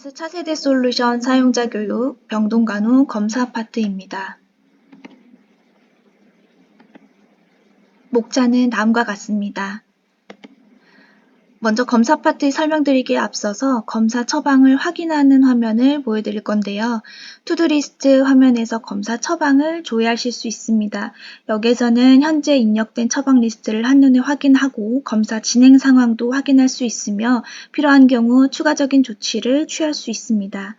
MS 차세대 솔루션 사용자 교육 병동간호 검사 파트입니다. 목차는 다음과 같습니다. 먼저 검사 파트 설명드리기에 앞서서 검사 처방을 확인하는 화면을 보여드릴 건데요. 투두리스트 화면에서 검사 처방을 조회하실 수 있습니다. 여기에서는 현재 입력된 처방 리스트를 한눈에 확인하고 검사 진행 상황도 확인할 수 있으며 필요한 경우 추가적인 조치를 취할 수 있습니다.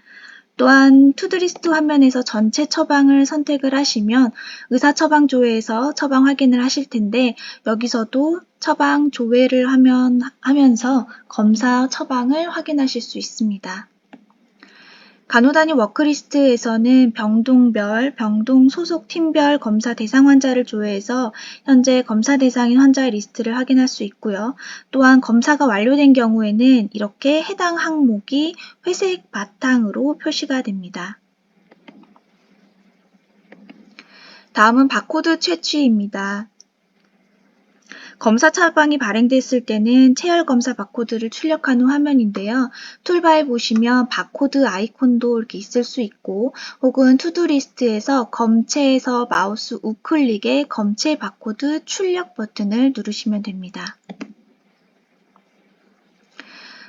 또한 투두리스트 화면에서 전체 처방을 선택을 하시면 의사 처방 조회에서 처방 확인을 하실 텐데 여기서도 처방 조회를 하면서 검사 처방을 확인하실 수 있습니다. 간호단위 워크리스트에서는 병동별, 병동 소속 팀별 검사 대상 환자를 조회해서 현재 검사 대상인 환자의 리스트를 확인할 수 있고요. 또한 검사가 완료된 경우에는 이렇게 해당 항목이 회색 바탕으로 표시가 됩니다. 다음은 바코드 채취입니다. 검사 처방이 발행됐을 때는 체열 검사 바코드를 출력하는 화면인데요. 툴바에 보시면 바코드 아이콘도 이렇게 있을 수 있고 혹은 투두리스트에서 검체에서 마우스 우클릭에 검체 바코드 출력 버튼을 누르시면 됩니다.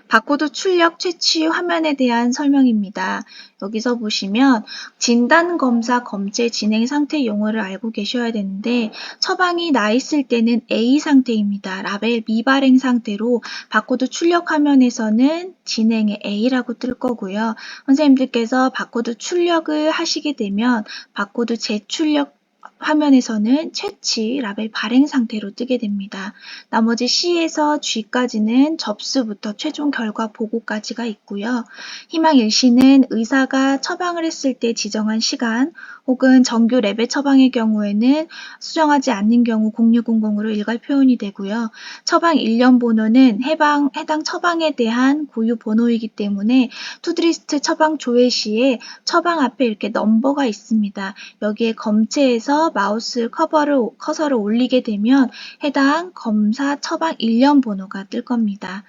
바코드 출력 채취 화면에 대한 설명입니다. 여기서 보시면 진단검사 검체 진행 상태 용어를 알고 계셔야 되는데 처방이 나 있을 때는 A 상태입니다. 라벨 미발행 상태로 바코드 출력 화면에서는 진행의 A라고 뜰 거고요. 선생님들께서 바코드 출력을 하시게 되면 바코드 재출력 화면에서는 채취 라벨 발행 상태로 뜨게 됩니다. 나머지 C에서 G까지는 접수부터 최종 결과 보고까지가 있고요. 희망 일시는 의사가 처방을 했을 때 지정한 시간 혹은 정규 레벨 처방의 경우에는 수정하지 않는 경우 0600으로 일괄 표현이 되고요. 처방 일련 번호는 해당 처방에 대한 고유 번호이기 때문에 투두리스트 처방 조회 시에 처방 앞에 이렇게 넘버가 있습니다. 여기에 검체에서 마우스 커서를 올리게 되면 해당 검사 처방 일련 번호가 뜰 겁니다.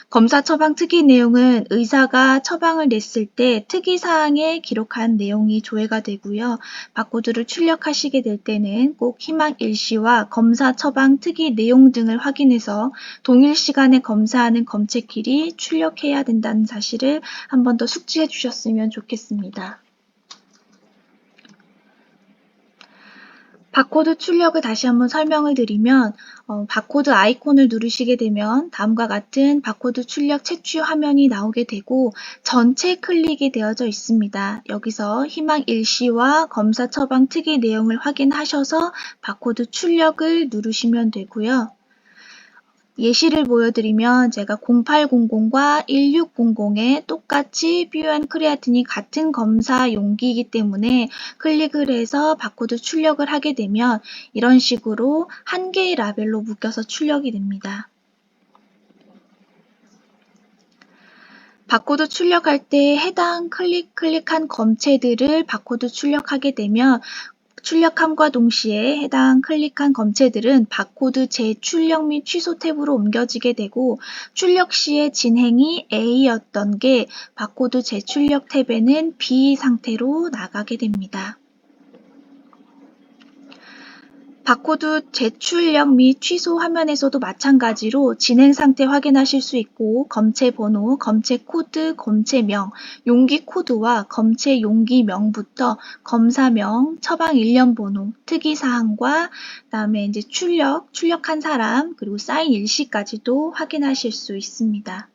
검사 처방 특이 내용은 의사가 처방을 냈을 때 특이사항에 기록한 내용이 조회가 되고요. 바코드를 출력하시게 될 때는 꼭 희망 일시와 검사 처방 특이 내용 등을 확인해서 동일 시간에 검사하는 검체끼리 출력해야 된다는 사실을 한 번 더 숙지해 주셨으면 좋겠습니다. 바코드 출력을 다시 한번 설명을 드리면 바코드 아이콘을 누르시게 되면 다음과 같은 바코드 출력 채취 화면이 나오게 되고 전체 클릭이 되어져 있습니다. 여기서 희망 일시와 검사 처방 특이 내용을 확인하셔서 바코드 출력을 누르시면 되고요. 예시를 보여드리면 제가 0800과 1600에 똑같이 뷰앤 크레아틴이 같은 검사 용기이기 때문에 클릭을 해서 바코드 출력을 하게 되면 이런 식으로 한 개의 라벨로 묶여서 출력이 됩니다. 바코드 출력할 때 해당 클릭한 검체들을 바코드 출력하게 되면 출력함과 동시에 해당 클릭한 검체들은 바코드 재출력 및 취소 탭으로 옮겨지게 되고 출력 시의 진행이 A였던 게 바코드 재출력 탭에는 B 상태로 나가게 됩니다. 바코드 재출력 및 취소 화면에서도 마찬가지로 진행 상태 확인하실 수 있고 검체 번호, 검체 코드, 검체명, 용기 코드와 검체 용기명부터 검사명, 처방 일련 번호, 특이사항과 그다음에 이제 출력한 사람, 그리고 사인 일시까지도 확인하실 수 있습니다.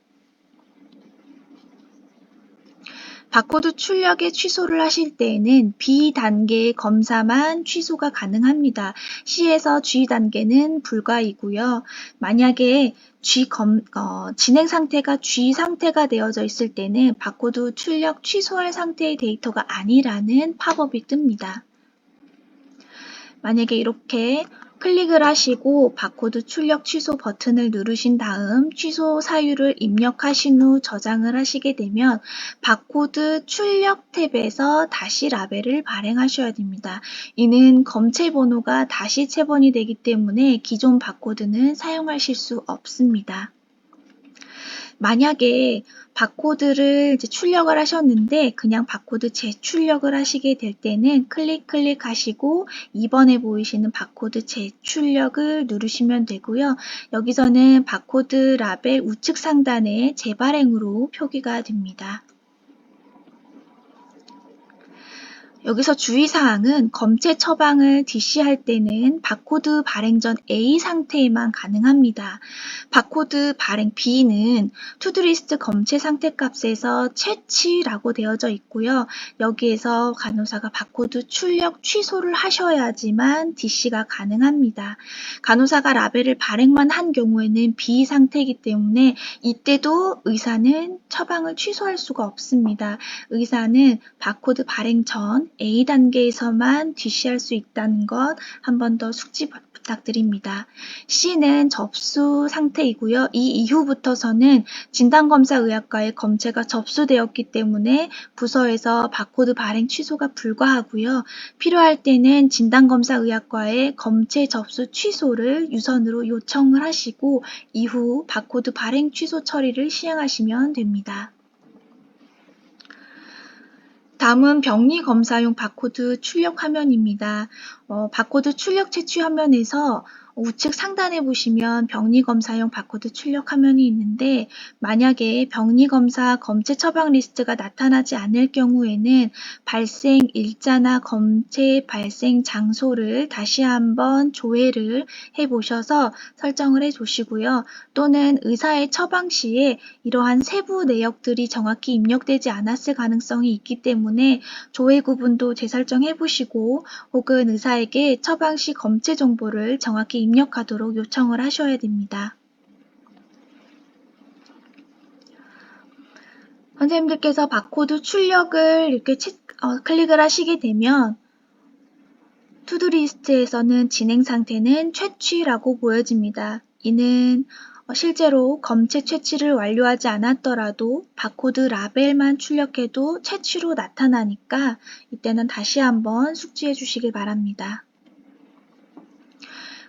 바코드 출력에 취소를 하실 때에는 B 단계의 검사만 취소가 가능합니다. C에서 G 단계는 불가이고요. 만약에 진행 상태가 G 상태가 되어져 있을 때는 바코드 출력 취소할 상태의 데이터가 아니라는 팝업이 뜹니다. 만약에 이렇게 클릭을 하시고 바코드 출력 취소 버튼을 누르신 다음 취소 사유를 입력하신 후 저장을 하시게 되면 바코드 출력 탭에서 다시 라벨을 발행하셔야 됩니다. 이는 검체 번호가 다시 체번이 되기 때문에 기존 바코드는 사용하실 수 없습니다. 만약에 바코드를 이제 출력을 하셨는데 그냥 바코드 재출력을 하시게 될 때는 클릭하시고 2번에 보이시는 바코드 재출력을 누르시면 되고요. 여기서는 바코드 라벨 우측 상단에 재발행으로 표기가 됩니다. 여기서 주의사항은 검체 처방을 DC할 때는 바코드 발행 전 A 상태에만 가능합니다. 바코드 발행 B는 투두리스트 검체 상태 값에서 채취라고 되어져 있고요. 여기에서 간호사가 바코드 출력 취소를 하셔야지만 DC가 가능합니다. 간호사가 라벨을 발행만 한 경우에는 B 상태이기 때문에 이때도 의사는 처방을 취소할 수가 없습니다. 의사는 바코드 발행 전 A 단계에서만 DC할 수 있다는 것 한 번 더 숙지 부탁드립니다. C는 접수 상태이고요. 이 이후부터서는 진단검사의학과에 검체가 접수되었기 때문에 부서에서 바코드 발행 취소가 불가하고요. 필요할 때는 진단검사의학과에 검체 접수 취소를 유선으로 요청을 하시고 이후 바코드 발행 취소 처리를 시행하시면 됩니다. 다음은 병리 검사용 바코드 출력 화면입니다. 바코드 출력 채취 화면에서 우측 상단에 보시면 병리 검사용 바코드 출력 화면이 있는데 만약에 병리 검사 검체 처방 리스트가 나타나지 않을 경우에는 발생 일자나 검체 발생 장소를 다시 한번 조회를 해보셔서 설정을 해주시고요. 또는 의사의 처방 시에 이러한 세부 내역들이 정확히 입력되지 않았을 가능성이 있기 때문에 조회 구분도 재설정해 보시고 혹은 의사에게 처방 시 검체 정보를 정확히 입력하도록 요청을 하셔야 됩니다. 선생님들께서 바코드 출력을 이렇게 클릭을 하시게 되면 투두리스트에서는 진행 상태는 채취라고 보여집니다. 이는 실제로 검체 채취를 완료하지 않았더라도 바코드 라벨만 출력해도 채취로 나타나니까 이때는 다시 한번 숙지해 주시길 바랍니다.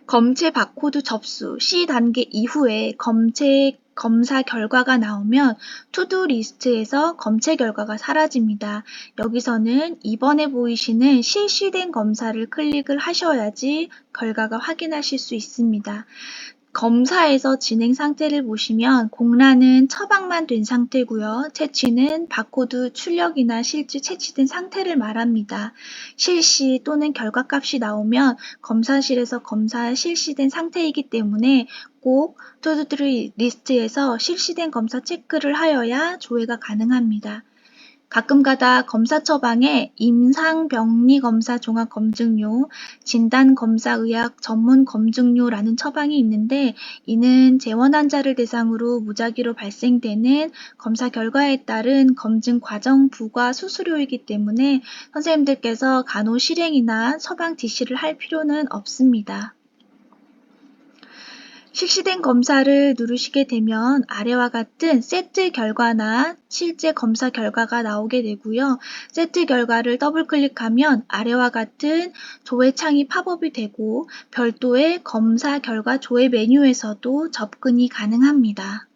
검체 바코드 접수 C 단계 이후에 검체 검사 결과가 나오면 투두 리스트에서 검체 결과가 사라집니다. 여기서는 2번에 보이시는 실시된 검사를 클릭을 하셔야지 결과가 확인하실 수 있습니다. 검사에서 진행 상태를 보시면 공란은 처방만 된 상태고요. 채취는 바코드 출력이나 실제 채취된 상태를 말합니다. 실시 또는 결과값이 나오면 검사실에서 검사 실시된 상태이기 때문에 꼭 투두 리스트에서 실시된 검사 체크를 하여야 조회가 가능합니다. 가끔가다 검사 처방에 임상병리검사 종합검증료, 진단검사의학 전문검증료라는 처방이 있는데 이는 재원 환자를 대상으로 무작위로 발생되는 검사 결과에 따른 검증 과정 부과 수수료이기 때문에 선생님들께서 간호 실행이나 처방 DC를 할 필요는 없습니다. 실시된 검사를 누르시게 되면 아래와 같은 세트 결과나 실제 검사 결과가 나오게 되고요. 세트 결과를 더블 클릭하면 아래와 같은 조회 창이 팝업이 되고 별도의 검사 결과 조회 메뉴에서도 접근이 가능합니다.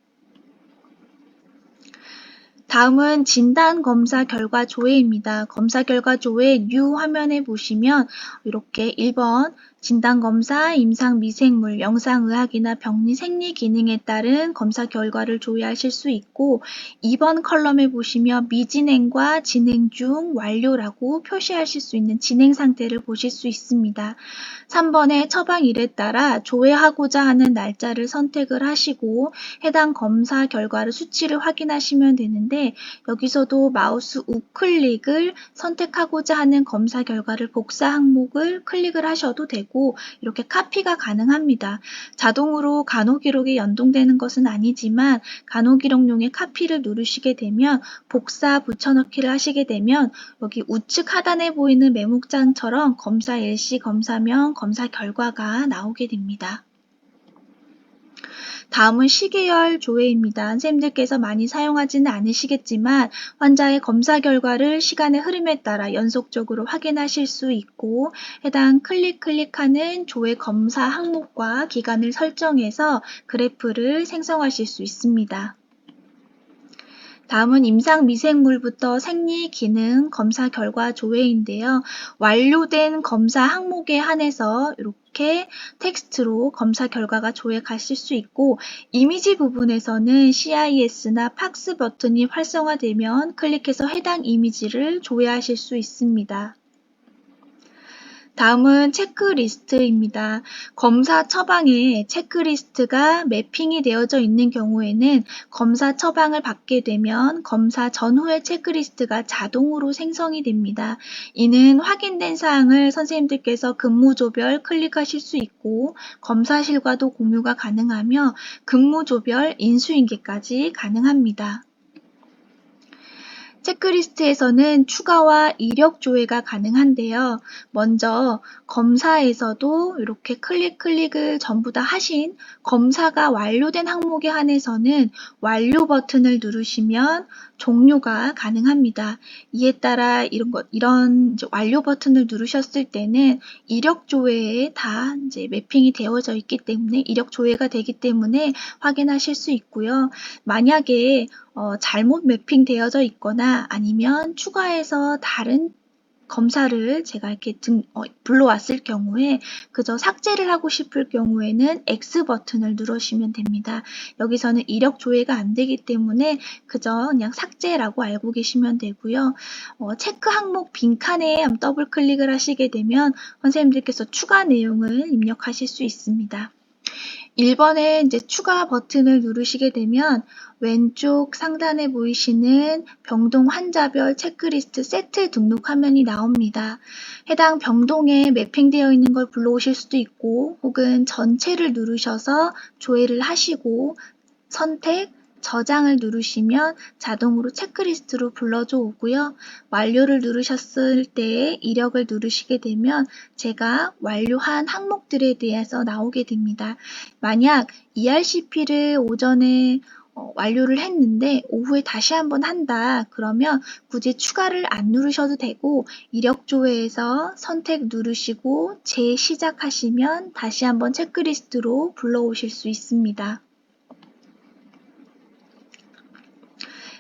다음은 진단 검사 결과 조회입니다. 검사 결과 조회 뉴 화면에 보시면 이렇게 1번 진단검사, 임상미생물, 영상의학이나 병리 생리 기능에 따른 검사 결과를 조회하실 수 있고 2번 컬럼에 보시면 미진행과 진행 중 완료라고 표시하실 수 있는 진행 상태를 보실 수 있습니다. 3번의 처방일에 따라 조회하고자 하는 날짜를 선택을 하시고 해당 검사 결과를 수치를 확인하시면 되는데 여기서도 마우스 우클릭을 선택하고자 하는 검사 결과를 복사 항목을 클릭을 하셔도 되고 이렇게 카피가 가능합니다. 자동으로 간호기록에 연동되는 것은 아니지만 간호기록용의 카피를 누르시게 되면 복사 붙여넣기를 하시게 되면 여기 우측 하단에 보이는 메모장처럼 검사 일시, 검사명, 검사 결과가 나오게 됩니다. 다음은 시계열 조회입니다. 선생님들께서 많이 사용하지는 않으시겠지만 환자의 검사 결과를 시간의 흐름에 따라 연속적으로 확인하실 수 있고 해당 클릭하는 조회 검사 항목과 기간을 설정해서 그래프를 생성하실 수 있습니다. 다음은 임상미생물부터 생리, 기능, 검사 결과 조회인데요. 완료된 검사 항목에 한해서 이렇게 텍스트로 검사 결과가 조회가실 수 있고, 이미지 부분에서는 CIS나 팍스 버튼이 활성화되면 클릭해서 해당 이미지를 조회하실 수 있습니다. 다음은 체크리스트입니다. 검사 처방에 체크리스트가 매핑이 되어져 있는 경우에는 검사 처방을 받게 되면 검사 전후의 체크리스트가 자동으로 생성이 됩니다. 이는 확인된 사항을 선생님들께서 근무조별 클릭하실 수 있고 검사실과도 공유가 가능하며 근무조별 인수인계까지 가능합니다. 체크리스트에서는 추가와 이력 조회가 가능한데요. 먼저 검사에서도 이렇게 클릭을 전부 다 하신 검사가 완료된 항목에 한해서는 완료 버튼을 누르시면 종료가 가능합니다. 이에 따라 이런 이제 완료 버튼을 누르셨을 때는 이력 조회에 다 이제 매핑이 되어져 있기 때문에 이력 조회가 되기 때문에 확인하실 수 있고요. 만약에 잘못 매핑되어져 있거나 아니면 추가해서 다른 검사를 제가 이렇게 불러왔을 경우에 그저 삭제를 하고 싶을 경우에는 X 버튼을 누르시면 됩니다. 여기서는 이력 조회가 안 되기 때문에 그저 그냥 삭제라고 알고 계시면 되고요. 체크 항목 빈칸에 더블 클릭을 하시게 되면 선생님들께서 추가 내용을 입력하실 수 있습니다. 1번에 이제 추가 버튼을 누르시게 되면 왼쪽 상단에 보이시는 병동 환자별 체크리스트 세트 등록 화면이 나옵니다. 해당 병동에 매핑되어 있는 걸 불러오실 수도 있고 혹은 전체를 누르셔서 조회를 하시고 선택, 저장을 누르시면 자동으로 체크리스트로 불러줘 오고요. 완료를 누르셨을 때 이력을 누르시게 되면 제가 완료한 항목들에 대해서 나오게 됩니다. 만약 ERCP를 오전에 완료를 했는데 오후에 다시 한번 한다 그러면 굳이 추가를 안 누르셔도 되고 이력 조회에서 선택 누르시고 재시작하시면 다시 한번 체크리스트로 불러오실 수 있습니다.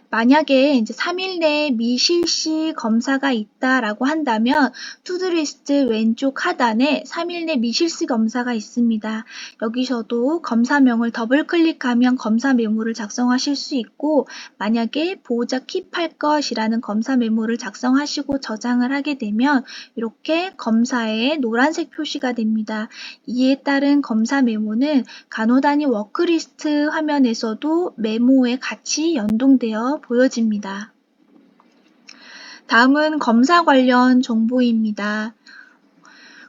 만약에 이제 3일 내에 미실시 검사가 있다라고 한다면 투두리스트 왼쪽 하단에 3일 내 미실시 검사가 있습니다. 여기서도 검사명을 더블 클릭하면 검사 메모를 작성하실 수 있고 만약에 보호자 킵할 것이라는 검사 메모를 작성하시고 저장을 하게 되면 이렇게 검사에 노란색 표시가 됩니다. 이에 따른 검사 메모는 간호단위 워크리스트 화면에서도 메모에 같이 연동되어 보여집니다. 다음은 검사 관련 정보입니다.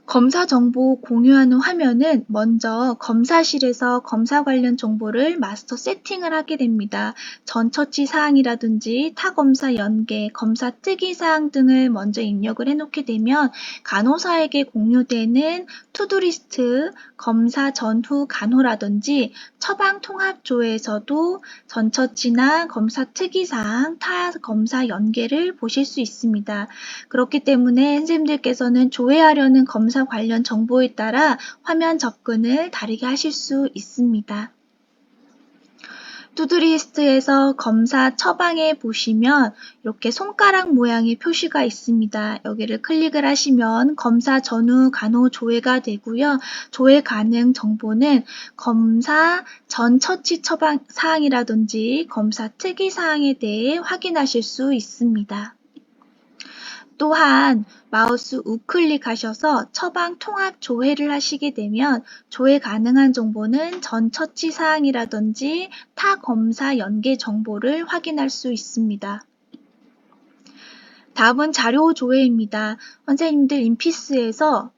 검사 정보 공유하는 화면은 먼저 검사실에서 검사 관련 정보를 마스터 세팅을 하게 됩니다. 전 처치 사항이라든지 타 검사 연계, 검사 특이 사항 등을 먼저 입력을 해놓게 되면 간호사에게 공유되는 투두리스트, 검사 전후 간호라든지 처방 통합조에서도 전 처치나 검사 특이 사항, 타 검사 연계를 보실 수 있습니다. 그렇기 때문에 선생님들께서는 조회하려는 검사 관련 정보에 따라 화면 접근을 다르게 하실 수 있습니다. 투두리스트에서 검사 처방에 보시면 이렇게 손가락 모양의 표시가 있습니다. 여기를 클릭을 하시면 검사 전후 간호 조회가 되고요. 조회 가능 정보는 검사 전 처치 처방 사항이라든지 검사 특이 사항에 대해 확인하실 수 있습니다. 또한 마우스 우클릭하셔서 처방 통합 조회를 하시게 되면 조회 가능한 정보는 전 처치 사항이라든지 타 검사 연계 정보를 확인할 수 있습니다. 다음은 자료 조회입니다. 선생님들 인피스에서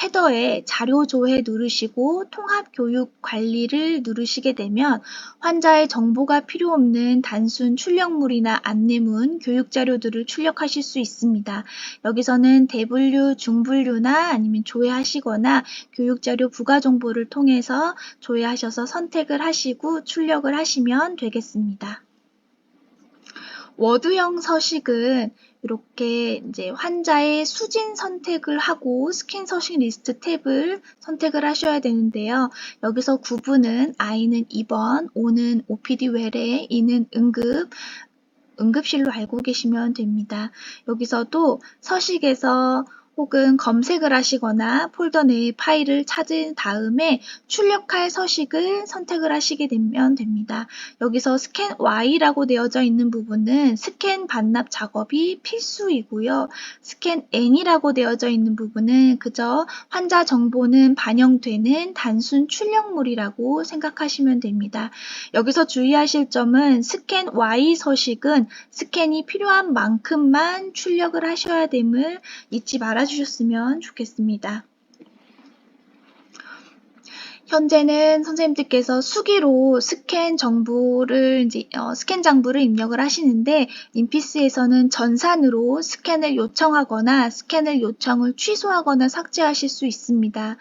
헤더에 자료 조회 누르시고 통합 교육 관리를 누르시게 되면 환자의 정보가 필요 없는 단순 출력물이나 안내문, 교육 자료들을 출력하실 수 있습니다. 여기서는 대분류, 중분류나 아니면 조회하시거나 교육 자료 부가 정보를 통해서 조회하셔서 선택을 하시고 출력을 하시면 되겠습니다. 워드형 서식은 이렇게 이제 환자의 수진 선택을 하고 스캔 서식 리스트 탭을 선택을 하셔야 되는데요. 여기서 구분은 I는 입원, O는 OPD 외래, E는 응급, 응급실로 알고 계시면 됩니다. 여기서도 서식에서 혹은 검색을 하시거나 폴더 내의 파일을 찾은 다음에 출력할 서식을 선택을 하시게 되면 됩니다. 여기서 스캔 Y라고 되어져 있는 부분은 스캔 반납 작업이 필수이고요. 스캔 N이라고 되어져 있는 부분은 그저 환자 정보는 반영되는 단순 출력물이라고 생각하시면 됩니다. 여기서 주의하실 점은 스캔 Y 서식은 스캔이 필요한 만큼만 출력을 하셔야 됨을 잊지 말아주셨으면 좋겠습니다. 현재는 선생님들께서 수기로 스캔 정보를 스캔 장부를 입력을 하시는데 인피스에서는 전산으로 스캔을 요청하거나 스캔을 요청을 취소하거나 삭제하실 수 있습니다.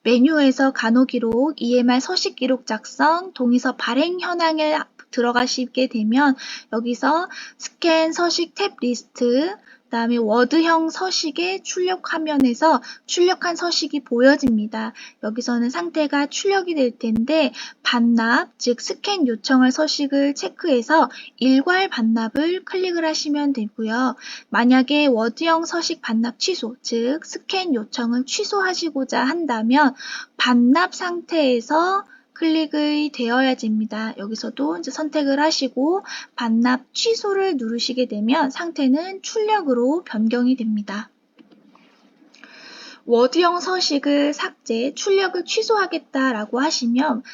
메뉴에서 간호기록, EMR 서식기록 작성, 동의서 발행 현황에 들어가시게 되면 여기서 스캔 서식 탭 리스트, 그다음에 워드형 서식의 출력 화면에서 출력한 서식이 보여집니다. 여기서는 상태가 출력이 될 텐데 반납, 즉 스캔 요청할 서식을 체크해서 일괄 반납을 클릭을 하시면 되고요. 만약에 워드형 서식 반납 취소, 즉 스캔 요청을 취소하시고자 한다면 반납 상태에서 클릭이 되어야 됩니다. 여기서도 이제 선택을 하시고 반납 취소를 누르시게 되면 상태는 출력으로 변경이 됩니다. 워드형 서식을 삭제, 출력을 취소하겠다라고 하시면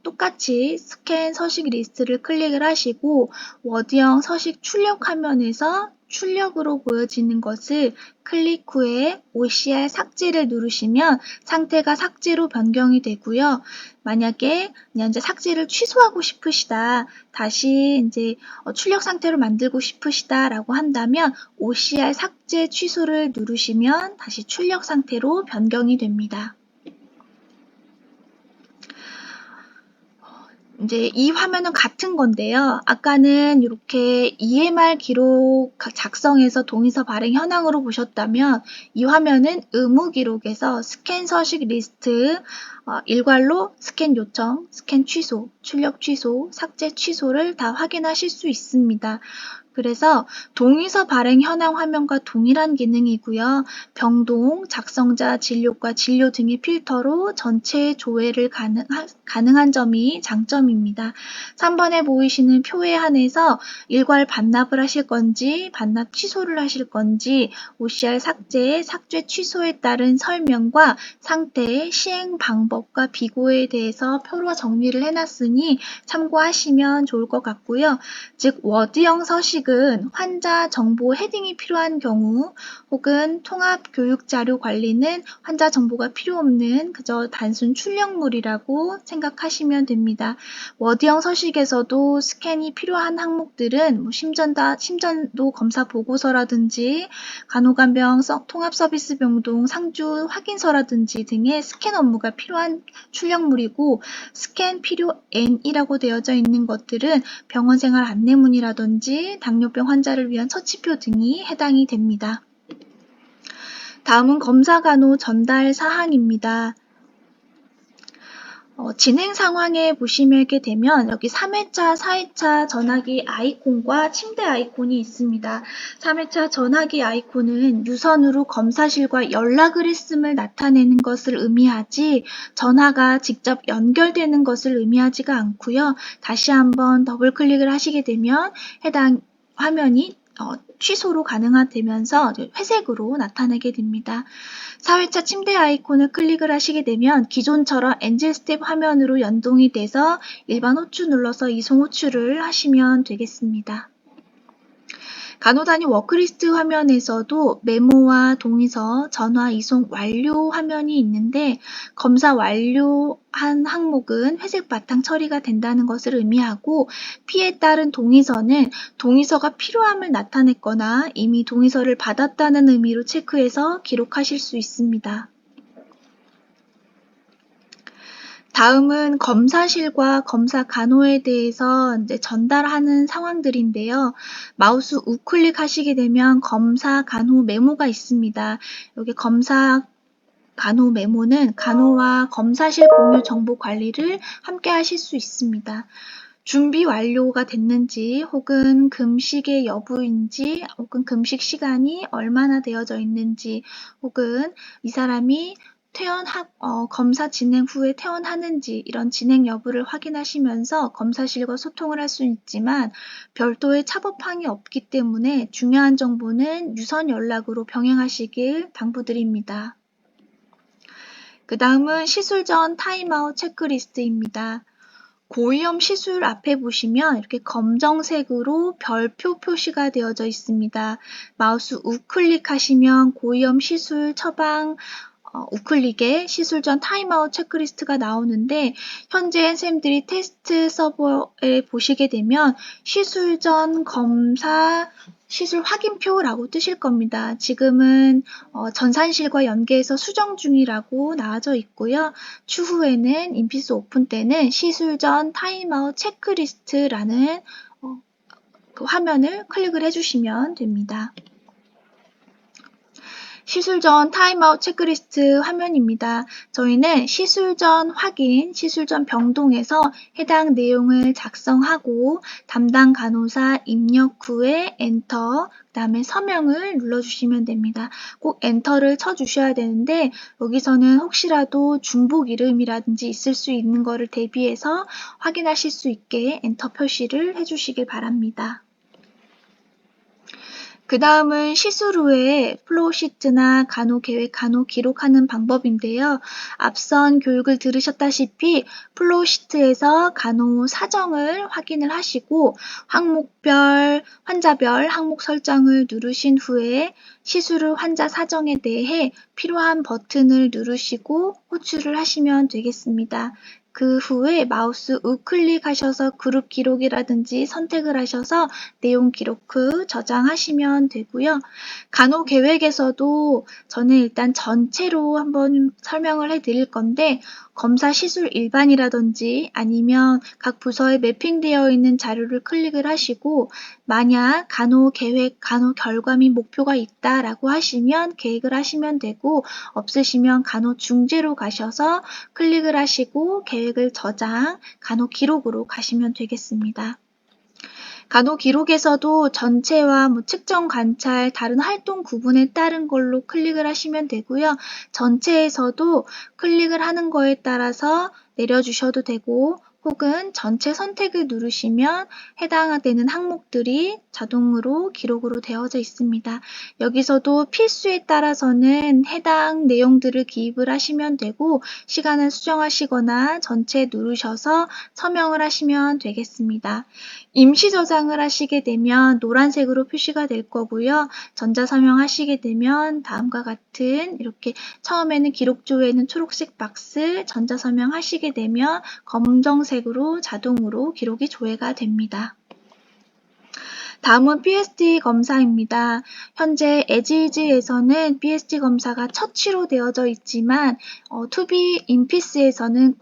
똑같이 스캔 서식 리스트를 클릭을 하시고 워드형 서식 출력 화면에서 출력으로 보여지는 것을 클릭 후에 OCR 삭제를 누르시면 상태가 삭제로 변경이 되고요. 만약에 그냥 이제 삭제를 취소하고 싶으시다, 다시 이제 출력 상태로 만들고 싶으시다라고 한다면 OCR 삭제 취소를 누르시면 다시 출력 상태로 변경이 됩니다. 이제 이 화면은 같은 건데요. 아까는 이렇게 EMR 기록 작성해서 동의서 발행 현황으로 보셨다면 이 화면은 의무 기록에서 스캔 서식 리스트 일괄로 스캔 요청, 스캔 취소, 출력 취소, 삭제 취소를 다 확인하실 수 있습니다. 그래서 동의서 발행 현황 화면과 동일한 기능이고요. 병동, 작성자, 진료과 진료 등의 필터로 전체 조회를 가능한 점이 장점입니다. 3번에 보이시는 표에 한해서 일괄 반납을 하실 건지 반납 취소를 하실 건지 OCR 삭제, 삭제 취소에 따른 설명과 상태, 시행 방법과 비고에 대해서 표로 정리를 해놨으니 참고하시면 좋을 것 같고요. 즉 워드형 서식은 환자 정보 헤딩이 필요한 경우 혹은 통합 교육 자료 관리는 환자 정보가 필요 없는 그저 단순 출력물이라고 생각하시면 됩니다. 워드형 서식에서도 스캔이 필요한 항목들은 심전도 검사 보고서라든지 간호간병 통합 서비스 병동 상주 확인서라든지 등의 스캔 업무가 필요한 출력물이고 스캔 필요 N이라고 되어져 있는 것들은 병원 생활 안내문이라든지 당뇨병 환자를 위한 처치표 등이 해당이 됩니다. 다음은 검사 간호 전달 사항입니다. 진행 상황에 보시게 되면 여기 3회차, 4회차 전화기 아이콘과 침대 아이콘이 있습니다. 3회차 전화기 아이콘은 유선으로 검사실과 연락을 했음을 나타내는 것을 의미하지 전화가 직접 연결되는 것을 의미하지가 않고요. 다시 한번 더블 클릭을 하시게 되면 해당 화면이 취소로 가능하되면서 회색으로 나타나게 됩니다. 4회차 침대 아이콘을 클릭을 하시게 되면 기존처럼 엔젤 스텝 화면으로 연동이 돼서 일반 호출 눌러서 이송 호출을 하시면 되겠습니다. 간호단위 워크리스트 화면에서도 메모와 동의서, 전화 이송 완료 화면이 있는데 검사 완료한 항목은 회색 바탕 처리가 된다는 것을 의미하고 P에 따른 동의서는 동의서가 필요함을 나타냈거나 이미 동의서를 받았다는 의미로 체크해서 기록하실 수 있습니다. 다음은 검사실과 검사 간호에 대해서 이제 전달하는 상황들인데요. 마우스 우클릭 하시게 되면 검사 간호 메모가 있습니다. 여기 검사 간호 메모는 간호와 검사실 공유 정보 관리를 함께 하실 수 있습니다. 준비 완료가 됐는지, 혹은 금식의 여부인지, 혹은 금식 시간이 얼마나 되어져 있는지, 혹은 이 사람이 검사 진행 후에 퇴원하는지 이런 진행 여부를 확인하시면서 검사실과 소통을 할 수 있지만 별도의 차법항이 없기 때문에 중요한 정보는 유선 연락으로 병행하시길 당부드립니다. 그 다음은 시술 전 타임아웃 체크리스트입니다. 고위험 시술 앞에 보시면 이렇게 검정색으로 별표 표시가 되어져 있습니다. 마우스 우클릭하시면 고위험 시술 처방 우클릭에 시술 전 타임아웃 체크리스트가 나오는데, 현재 쌤들이 테스트 서버에 보시게 되면 시술 전 검사 시술 확인표라고 뜨실 겁니다. 지금은 전산실과 연계해서 수정 중이라고 나와져 있고요. 추후에는 인피스 오픈 때는 시술 전 타임아웃 체크리스트라는 그 화면을 클릭을 해주시면 됩니다. 시술 전 타임아웃 체크리스트 화면입니다. 저희는 시술 전 확인, 시술 전 병동에서 해당 내용을 작성하고 담당 간호사 입력 후에 엔터, 그 다음에 서명을 눌러주시면 됩니다. 꼭 엔터를 쳐주셔야 되는데, 여기서는 혹시라도 중복 이름이라든지 있을 수 있는 거를 대비해서 확인하실 수 있게 엔터 표시를 해주시길 바랍니다. 그 다음은 시술 후에 플로우시트나 간호계획, 간호기록하는 방법인데요. 앞선 교육을 들으셨다시피 플로우시트에서 간호 사정을 확인을 하시고 항목별, 환자별 항목 설정을 누르신 후에 시술 후 환자 사정에 대해 필요한 버튼을 누르시고 호출을 하시면 되겠습니다. 그 후에 마우스 우클릭하셔서 그룹 기록이라든지 선택을 하셔서 내용 기록 저장하시면 되고요. 간호 계획에서도 저는 일단 전체로 한번 설명을 해드릴 건데, 검사 시술 일반이라든지 아니면 각 부서에 매핑되어 있는 자료를 클릭을 하시고, 만약 간호 계획, 간호 결과 및 목표가 있다라고 하시면 계획을 하시면 되고, 없으시면 간호 중지로 가셔서 클릭을 하시고 계획을 저장, 간호 기록으로 가시면 되겠습니다. 간호 기록에서도 전체와 측정 관찰, 다른 활동 구분에 따른 걸로 클릭을 하시면 되고요. 전체에서도 클릭을 하는 거에 따라서 내려주셔도 되고, 혹은 전체 선택을 누르시면 해당되는 항목들이 자동으로 기록으로 되어져 있습니다. 여기서도 필수에 따라서는 해당 내용들을 기입을 하시면 되고, 시간을 수정하시거나 전체 누르셔서 서명을 하시면 되겠습니다. 임시 저장을 하시게 되면 노란색으로 표시가 될 거고요. 전자서명 하시게 되면 다음과 같은 이렇게 처음에는 기록조에는 초록색 박스, 전자서명 하시게 되면 검정색으로 자동으로 기록이 조회가 됩니다. 다음은 BST 검사입니다. 현재 에지이즈에서는 BST 검사가 처치로 되어져 있지만 투비 인피스에서는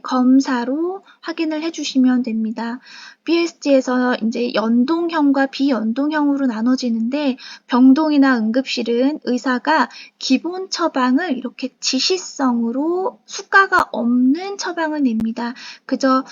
검사로 확인을 해주시면 됩니다. BST에서 이제 연동형과 비연동형으로 나눠지는데, 병동이나 응급실은 의사가 기본 처방을 이렇게 지시성으로 수가가 없는 처방을 냅니다. 그저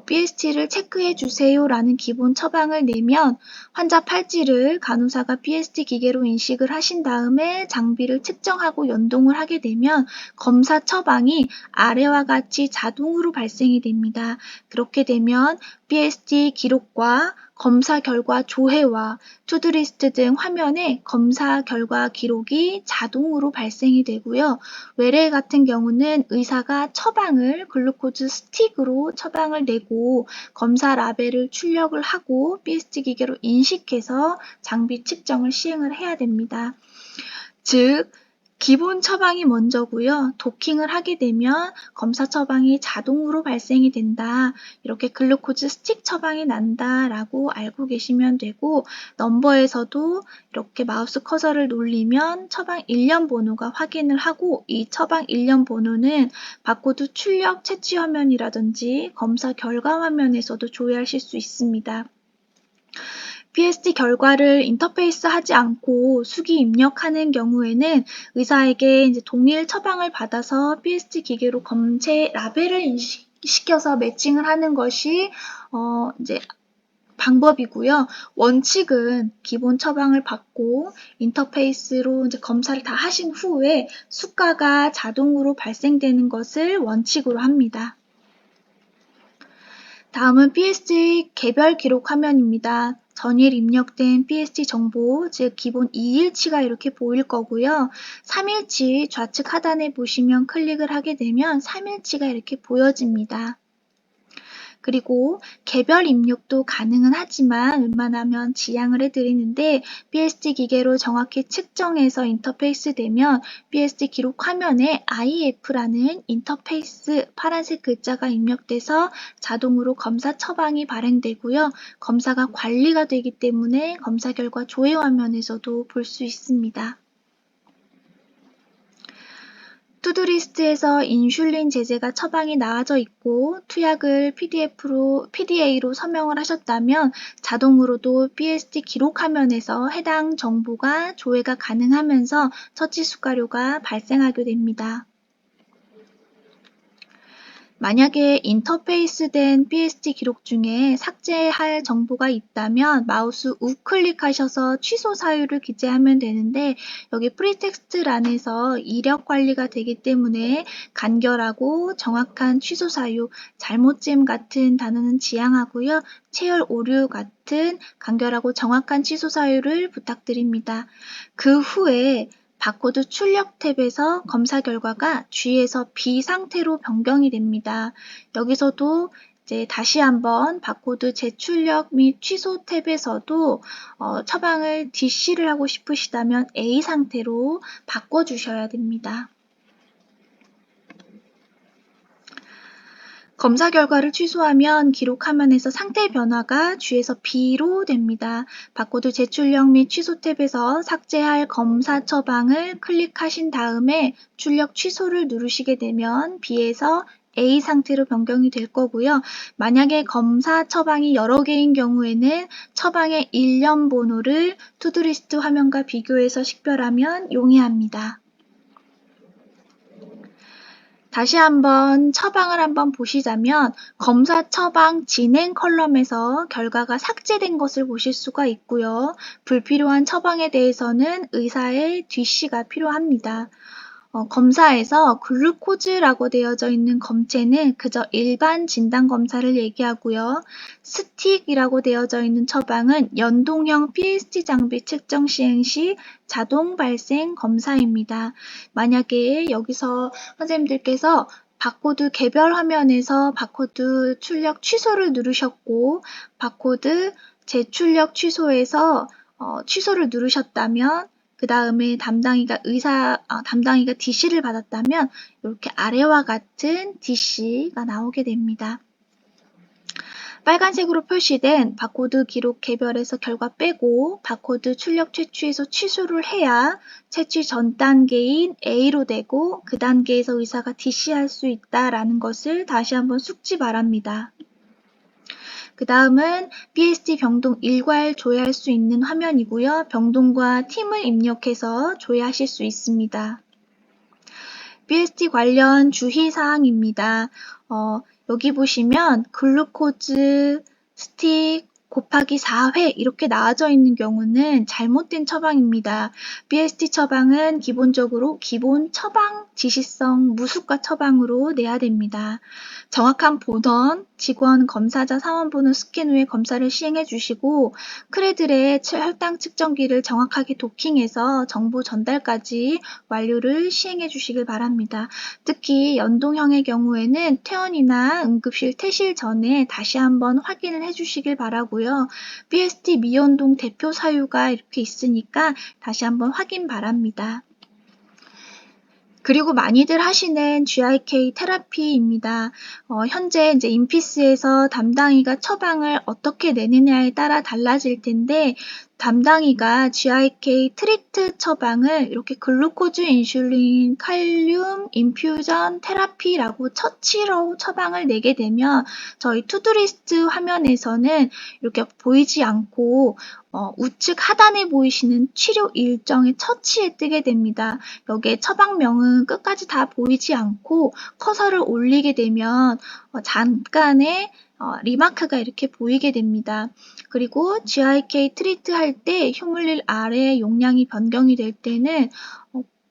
BST를 체크해 주세요라는 기본 처방을 내면 환자 팔찌를 간호사가 BST 기계로 인식을 하신 다음에 장비를 측정하고 연동을 하게 되면 검사 처방이 아래와 같이 자동으로 발생이 됩니다. 그렇게 되면 BST 기록과 검사 결과 조회와 투두리스트 등 화면에 검사 결과 기록이 자동으로 발생이 되고요. 외래 같은 경우는 의사가 처방을 글루코즈 스틱으로 처방을 내고 검사 라벨을 출력을 하고 BST 기계로 인식해서 장비 측정을 시행을 해야 됩니다. 즉, 기본 처방이 먼저고요. 도킹을 하게 되면 검사 처방이 자동으로 발생이 된다. 이렇게 글루코즈 스틱 처방이 난다라고 알고 계시면 되고, 넘버에서도 이렇게 마우스 커서를 눌리면 처방 일련 번호가 확인을 하고, 이 처방 일련 번호는 바코드 출력 채취 화면이라든지 검사 결과 화면에서도 조회하실 수 있습니다. BST 결과를 인터페이스 하지 않고 수기 입력하는 경우에는 의사에게 이제 동일 처방을 받아서 BST 기계로 검체 라벨을 인식시켜서 매칭을 하는 것이 이제 방법이고요. 원칙은 기본 처방을 받고 인터페이스로 이제 검사를 다 하신 후에 수가가 자동으로 발생되는 것을 원칙으로 합니다. 다음은 PSG 개별 기록 화면입니다. 전일 입력된 PSG 정보, 즉 기본 2일치가 이렇게 보일 거고요. 3일치 좌측 하단에 보시면 클릭을 하게 되면 3일치가 이렇게 보여집니다. 그리고 개별 입력도 가능은 하지만 웬만하면 지양을 해드리는데 PSG 기계로 정확히 측정해서 인터페이스 되면 PSG 기록 화면에 IF라는 인터페이스 파란색 글자가 입력돼서 자동으로 검사 처방이 발행되고요. 검사가 관리가 되기 때문에 검사 결과 조회 화면에서도 볼 수 있습니다. 투두리스트에서 인슐린 제제가 처방이 나와져 있고 투약을 PDA로 서명을 하셨다면 자동으로도 PSG 기록 화면에서 해당 정보가 조회가 가능하면서 처치 수가료가 발생하게 됩니다. 만약에 인터페이스된 PSG 기록 중에 삭제할 정보가 있다면 마우스 우클릭하셔서 취소 사유를 기재하면 되는데 여기 프리텍스트란에서 이력 관리가 되기 때문에 간결하고 정확한 취소 사유, 잘못됨 같은 단어는 지양하고요. 체열 오류 같은 간결하고 정확한 취소 사유를 부탁드립니다. 그 후에 바코드 출력 탭에서 검사 결과가 G에서 B 상태로 변경이 됩니다. 여기서도 이제 다시 한번 바코드 재출력 및 취소 탭에서도 처방을 DC를 하고 싶으시다면 A 상태로 바꿔주셔야 됩니다. 검사 결과를 취소하면 기록 화면에서 상태 변화가 G에서 B로 됩니다. 바코드 재출력 및 취소 탭에서 삭제할 검사 처방을 클릭하신 다음에 출력 취소를 누르시게 되면 B에서 A 상태로 변경이 될 거고요. 만약에 검사 처방이 여러 개인 경우에는 처방의 일련 번호를 투두리스트 화면과 비교해서 식별하면 용이합니다. 다시 한번 처방을 한번 보시자면 검사 처방 진행 컬럼에서 결과가 삭제된 것을 보실 수가 있고요. 불필요한 처방에 대해서는 의사의 DC가 필요합니다. 검사에서 글루코즈라고 되어져 있는 검체는 그저 일반 진단검사를 얘기하고요. 스틱이라고 되어져 있는 처방은 연동형 PSG 장비 측정 시행 시 자동 발생 검사입니다. 만약에 여기서 선생님들께서 바코드 개별 화면에서 바코드 출력 취소를 누르셨고 바코드 재출력 취소에서 취소를 누르셨다면 그 다음에 담당이가 DC를 받았다면 이렇게 아래와 같은 DC가 나오게 됩니다. 빨간색으로 표시된 바코드 기록 개별에서 결과 빼고 바코드 출력 채취에서 취소를 해야 채취 전 단계인 A로 되고 그 단계에서 의사가 DC할 수 있다라는 것을 다시 한번 숙지 바랍니다. 그 다음은 PSG 병동 일괄 조회할 수 있는 화면이고요. 병동과 팀을 입력해서 조회하실 수 있습니다. PSG 관련 주의사항입니다. 여기 보시면 글루코즈 스틱 곱하기 4회 이렇게 나와져 있는 경우는 잘못된 처방입니다. BST 처방은 기본적으로 기본 처방 지시성 무수가 처방으로 내야 됩니다. 정확한 본원, 직원, 검사자 사원번호 스캔 후에 검사를 시행해 주시고 크레들의 혈당 측정기를 정확하게 도킹해서 정보 전달까지 완료를 시행해 주시길 바랍니다. 특히 연동형의 경우에는 퇴원이나 응급실 퇴실 전에 다시 한번 확인을 해주시길 바라고요. PSG 미연동 대표 사유가 이렇게 있으니까 다시 한번 확인 바랍니다. 그리고 많이들 하시는 GIK 테라피입니다. 현재 이제 인피스에서 담당이가 처방을 어떻게 내느냐에 따라 달라질 텐데 담당이가 GIK 트리트 처방을 이렇게 글루코즈, 인슐린, 칼륨, 인퓨전, 테라피라고 처치로 처방을 내게 되면 저희 투두리스트 화면에서는 이렇게 보이지 않고 우측 하단에 보이시는 치료 일정의 처치에 뜨게 됩니다. 여기에 처방명은 끝까지 다 보이지 않고 커서를 올리게 되면 잠깐의 리마크가 이렇게 보이게 됩니다. 그리고 GIK 트리트 할 때 휴물릴 아래 용량이 변경이 될 때는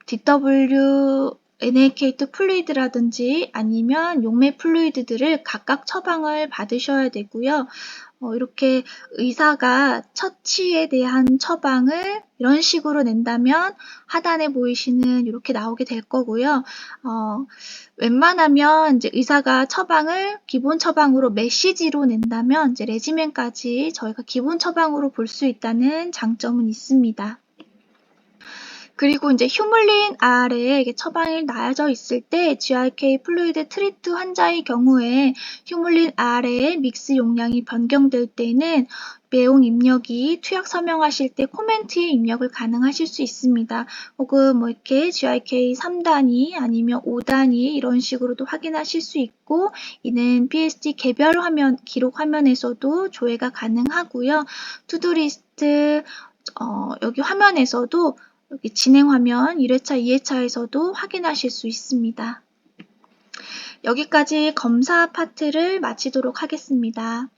DW NaK2 플루이드라든지 아니면 용매 플루이드들을 각각 처방을 받으셔야 되고요. 이렇게 의사가 처치에 대한 처방을 이런 식으로 낸다면 하단에 보이시는 이렇게 나오게 될 거고요. 웬만하면 이제 의사가 처방을 기본 처방으로 메시지로 낸다면 이제 레지멘까지 저희가 기본 처방으로 볼 수 있다는 장점은 있습니다. 그리고 이제 휴물린 아래에 처방이 나눠져 있을 때 GRK 플루이드 트리트 환자의 경우에 휴물린 아래에 믹스 용량이 변경될 때는 내용 입력이 투약 서명하실 때 코멘트에 입력을 가능하실 수 있습니다. 혹은 뭐 이렇게 GRK 3단위 아니면 5단위 이런 식으로도 확인하실 수 있고 이는 PSD 개별 화면 기록 화면에서도 조회가 가능하고요. 투두리스트 여기 화면에서도 여기 진행 화면 1회차, 2회차에서도 확인하실 수 있습니다. 여기까지 검사 파트를 마치도록 하겠습니다.